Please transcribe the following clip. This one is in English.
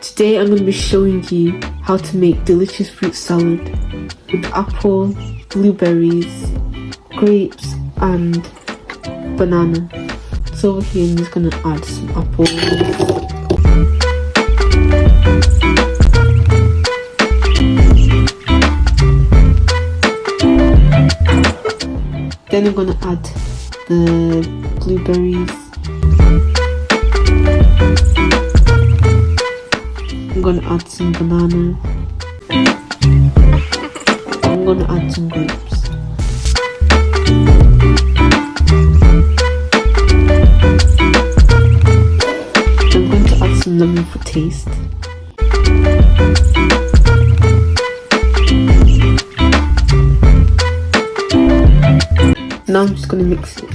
Today I'm going to be showing you how to make delicious fruit salad with apple, blueberries, grapes and banana. So over here I'm just going to add some apples. Then I'm going to add the blueberries. I'm going to add some banana. I'm going to add some grapes. I'm going to add some lemon for taste. Now I'm just going to mix it.